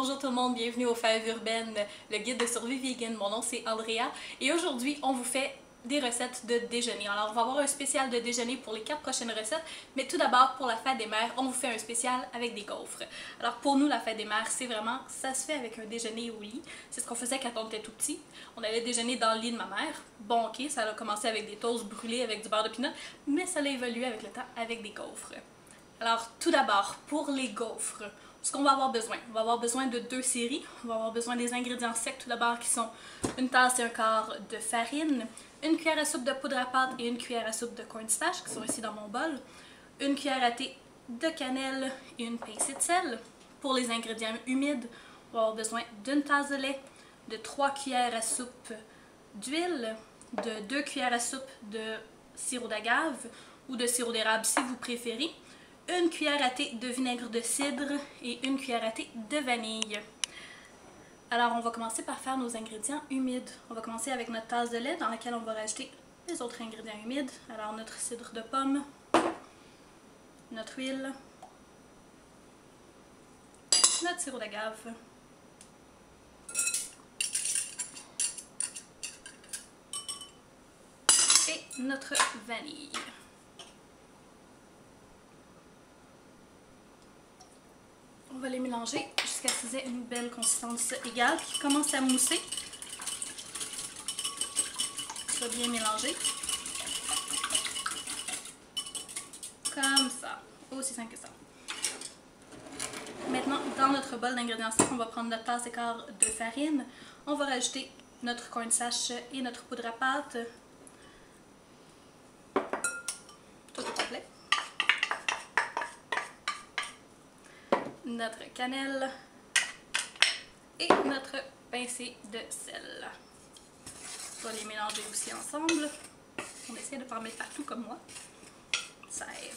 Bonjour tout le monde, bienvenue aux Fèves urbaines, le guide de survie vegan. Mon nom c'est Andrea et aujourd'hui on vous fait des recettes de déjeuner. Alors on va avoir un spécial de déjeuner pour les 4 prochaines recettes, mais tout d'abord pour la fête des mères, on vous fait un spécial avec des gaufres. Alors pour nous la fête des mères, c'est vraiment, ça se fait avec un déjeuner au lit. C'est ce qu'on faisait quand on était tout petit. On allait déjeuner dans le lit de ma mère. Bon ok, ça a commencé avec des toasts brûlés avec du beurre de pinot, mais ça a évolué avec le temps avec des gaufres. Alors tout d'abord, pour les gaufres, ce qu'on va avoir besoin, on va avoir besoin de 2 séries. On va avoir besoin des ingrédients secs tout d'abord qui sont une tasse et un quart de farine, une cuillère à soupe de poudre à pâte et une cuillère à soupe de cornstarch qui sont ici dans mon bol, une cuillère à thé de cannelle et une pincée de sel. Pour les ingrédients humides, on va avoir besoin d'une tasse de lait, de 3 cuillères à soupe d'huile, de 2 cuillères à soupe de sirop d'agave ou de sirop d'érable si vous préférez, une cuillère à thé de vinaigre de cidre et une cuillère à thé de vanille. Alors on va commencer par faire nos ingrédients humides. On va commencer avec notre tasse de lait dans laquelle on va rajouter les autres ingrédients humides. Alors notre cidre de pomme, notre huile, notre sirop d'agave, et notre vanille. On va les mélanger jusqu'à ce qu'ils aient une belle consistance égale, qui commence à mousser. Ça va bien mélanger. Comme ça. Aussi simple que ça. Maintenant, dans notre bol d'ingrédients secs, on va prendre notre tasse et quart de farine. On va rajouter notre cornstarch et notre poudre à pâte. Tout au complet. Notre cannelle et notre pincée de sel. On va les mélanger aussi ensemble. On essaie de ne pas en mettre partout comme moi. Ça aide.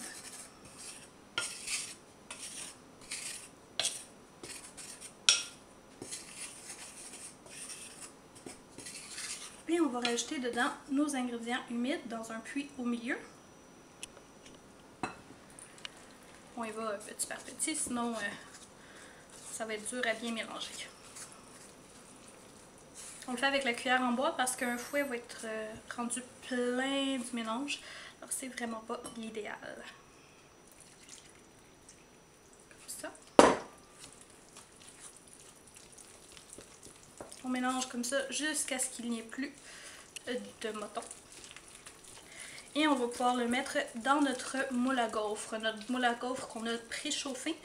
Puis on va rajouter dedans nos ingrédients humides dans un puits au milieu. On y va petit par petit, sinon ça va être dur à bien mélanger. On le fait avec la cuillère en bois parce qu'un fouet va être rendu plein du mélange. Alors c'est vraiment pas l'idéal. Comme ça. On mélange comme ça jusqu'à ce qu'il n'y ait plus de mouton. Et on va pouvoir le mettre dans notre moule à gaufres. Notre moule à gaufres qu'on a préchauffé.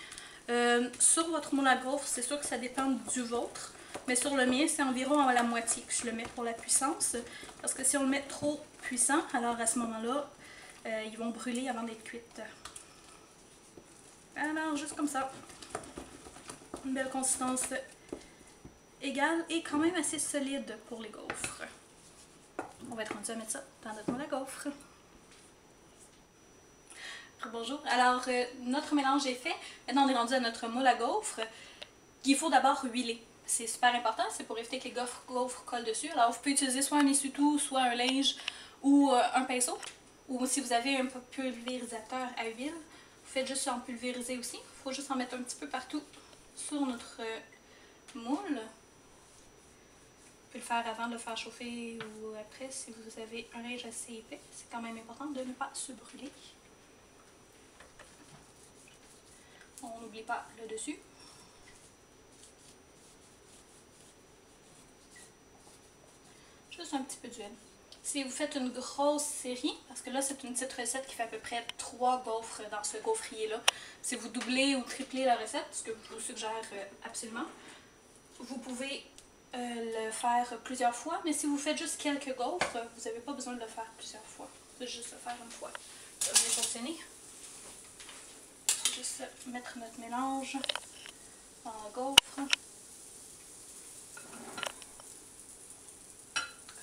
Sur votre moule à gaufres, c'est sûr que ça dépend du vôtre. Mais sur le mien, c'est environ à la moitié que je le mets pour la puissance. Parce que si on le met trop puissant, alors à ce moment-là, ils vont brûler avant d'être cuites. Alors, juste comme ça. Une belle consistance égale et quand même assez solide pour les gaufres. On va être rendu à mettre ça dans notre moule à gaufres. Bonjour, alors notre mélange est fait. Maintenant on est rendu à notre moule à gaufres qu'il faut d'abord huiler. C'est super important, c'est pour éviter que les gaufres collent dessus. Alors vous pouvez utiliser soit un essuie-tout, soit un linge ou un pinceau. Ou si vous avez un pulvérisateur à huile, vous faites juste en pulvériser aussi. Il faut juste en mettre un petit peu partout sur notre moule. Vous pouvez le faire avant de le faire chauffer ou après si vous avez un linge assez épais. C'est quand même important de ne pas se brûler. On n'oublie pas le dessus. Juste un petit peu d'huile. Si vous faites une grosse série, parce que là c'est une petite recette qui fait à peu près 3 gaufres dans ce gaufrier-là. Si vous doublez ou triplez la recette, ce que je vous suggère absolument, vous pouvez le faire plusieurs fois. Mais si vous faites juste quelques gaufres, vous n'avez pas besoin de le faire plusieurs fois. Vous pouvez juste le faire une fois. Ça va bien fonctionner. Juste mettre notre mélange en gaufre. Comme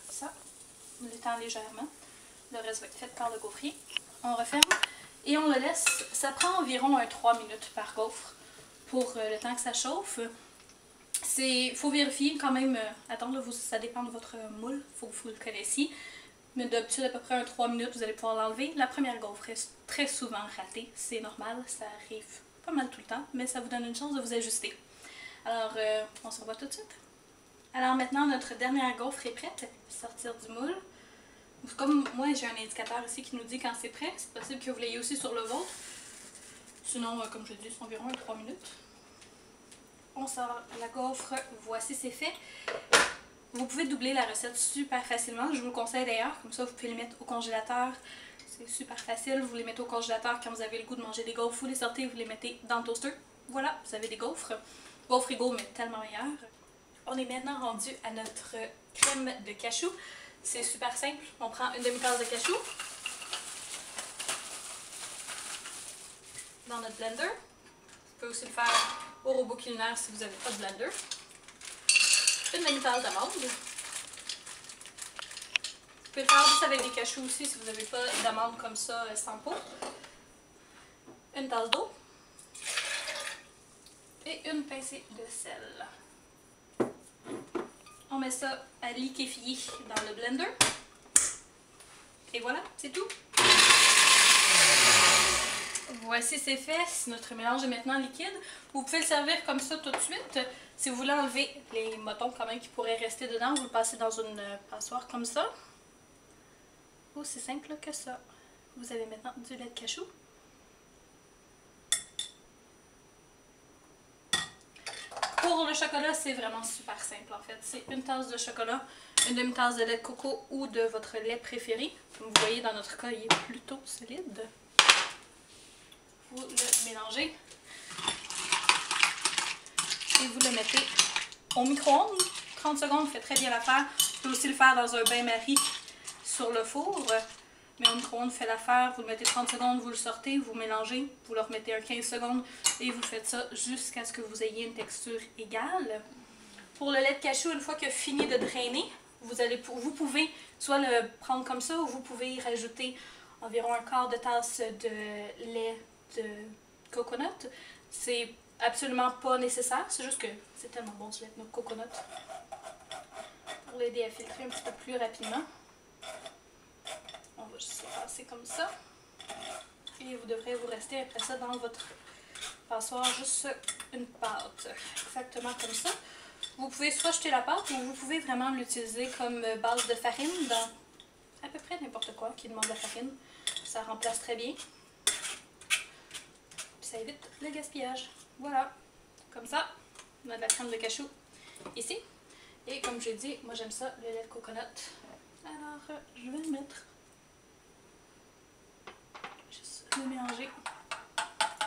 ça. On l'étend légèrement. Le reste va être fait par le gaufrier. On referme et on le laisse. Ça prend environ 3 minutes par gaufre pour le temps que ça chauffe. Il faut vérifier quand même. Attendre, ça dépend de votre moule. Il faut que vous le connaissiez. Mais d'habitude, à peu près 3 minutes, vous allez pouvoir l'enlever. La première gaufre est très souvent ratée. C'est normal, ça arrive pas mal tout le temps, mais ça vous donne une chance de vous ajuster. Alors, on se revoit tout de suite. Alors maintenant, notre dernière gaufre est prête. Sortir du moule. Comme moi, j'ai un indicateur ici qui nous dit quand c'est prêt. C'est possible que vous l'ayez aussi sur le vôtre. Sinon, comme je dis, c'est environ 3 minutes. On sort la gaufre. Voici, c'est fait. Vous pouvez doubler la recette super facilement. Je vous le conseille d'ailleurs. Comme ça, vous pouvez les mettre au congélateur. C'est super facile. Vous les mettez au congélateur quand vous avez le goût de manger des gaufres. Vous les sortez, vous les mettez dans le toaster. Voilà, vous avez des gaufres. Gaufres frigo, mais tellement meilleur. On est maintenant rendu à notre crème de cachou. C'est super simple. On prend une demi-tasse de cachou dans notre blender. Vous pouvez aussi le faire au robot culinaire si vous n'avez pas de blender. Une demi-tasse d'amande. Vous pouvez le faire juste avec des cachous aussi si vous n'avez pas d'amande comme ça sans peau. Une tasse d'eau. Et une pincée de sel. On met ça à liquéfier dans le blender. Et voilà, c'est tout. Voici, c'est fait. Notre mélange est maintenant liquide. Vous pouvez le servir comme ça tout de suite. Si vous voulez enlever les motons quand même qui pourraient rester dedans, vous le passez dans une passoire comme ça. Aussi simple que ça. Vous avez maintenant du lait de cachou. Pour le chocolat, c'est vraiment super simple en fait. C'est une tasse de chocolat, une demi-tasse de lait de coco ou de votre lait préféré. Comme vous voyez, dans notre cas, il est plutôt solide. Vous le mélangez. Et vous le mettez au micro-ondes. 30 secondes fait très bien l'affaire. Vous pouvez aussi le faire dans un bain-marie sur le four. Mais au micro-ondes fait l'affaire, vous le mettez 30 secondes, vous le sortez, vous mélangez, vous le remettez un 15 secondes et vous faites ça jusqu'à ce que vous ayez une texture égale. Pour le lait de cachou, une fois qu'il a fini de drainer, vous pouvez soit le prendre comme ça ou vous pouvez y rajouter environ un quart de tasse de lait de coconut. C'est absolument pas nécessaire, c'est juste que c'est tellement bon ce lait de coconut pour l'aider à filtrer un petit peu plus rapidement. On va juste le passer comme ça. Et vous devrez vous rester après ça dans votre passoire juste une pâte. Exactement comme ça. Vous pouvez soit jeter la pâte ou vous pouvez vraiment l'utiliser comme base de farine dans à peu près n'importe quoi qui demande de la farine. Ça remplace très bien. Puis ça évite le gaspillage. Voilà. Comme ça, on a de la crème de cachou ici. Et comme j'ai dit, moi j'aime ça, le lait de coconut. Alors, je vais le mettre. Juste le mélanger.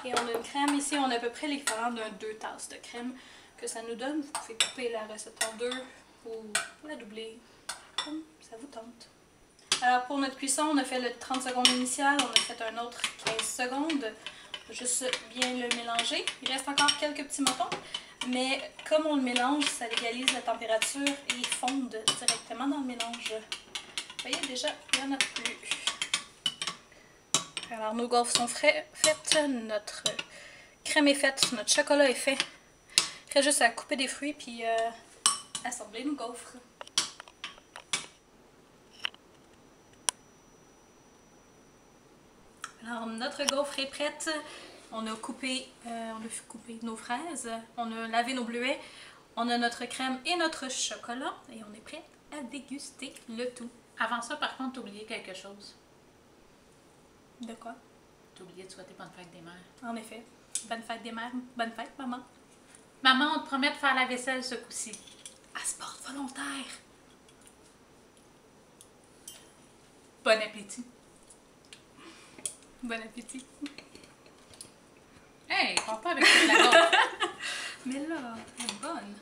Et on a une crème ici, on a à peu près l'équivalent d'un 2 tasses de crème que ça nous donne. Vous pouvez couper la recette en deux ou la doubler comme ça vous tente. Alors pour notre cuisson, on a fait le 30 secondes initial, on a fait un autre 15 secondes. Juste bien le mélanger. Il reste encore quelques petits motons, mais comme on le mélange, ça légalise la température et il fonde directement dans le mélange. Vous voyez déjà, il n'y en a plus. Alors nos gaufres sont faites, notre crème est faite, notre chocolat est fait. Il reste juste à couper des fruits puis assembler nos gaufres. Alors notre gaufre est prête. On a coupé nos fraises, on a lavé nos bleuets, on a notre crème et notre chocolat et on est prêt à déguster le tout. Avant ça, par contre, t'as oublié quelque chose. De quoi? T'as oublié de souhaiter bonne fête des mères. En effet. Bonne fête des mères. Bonne fête, maman. Maman, on te promet de faire la vaisselle ce coup-ci. À sport volontaire. Bon appétit. Bon appétit. Hey, prends pas avec toute la gaufre. Mais là, elle est bonne.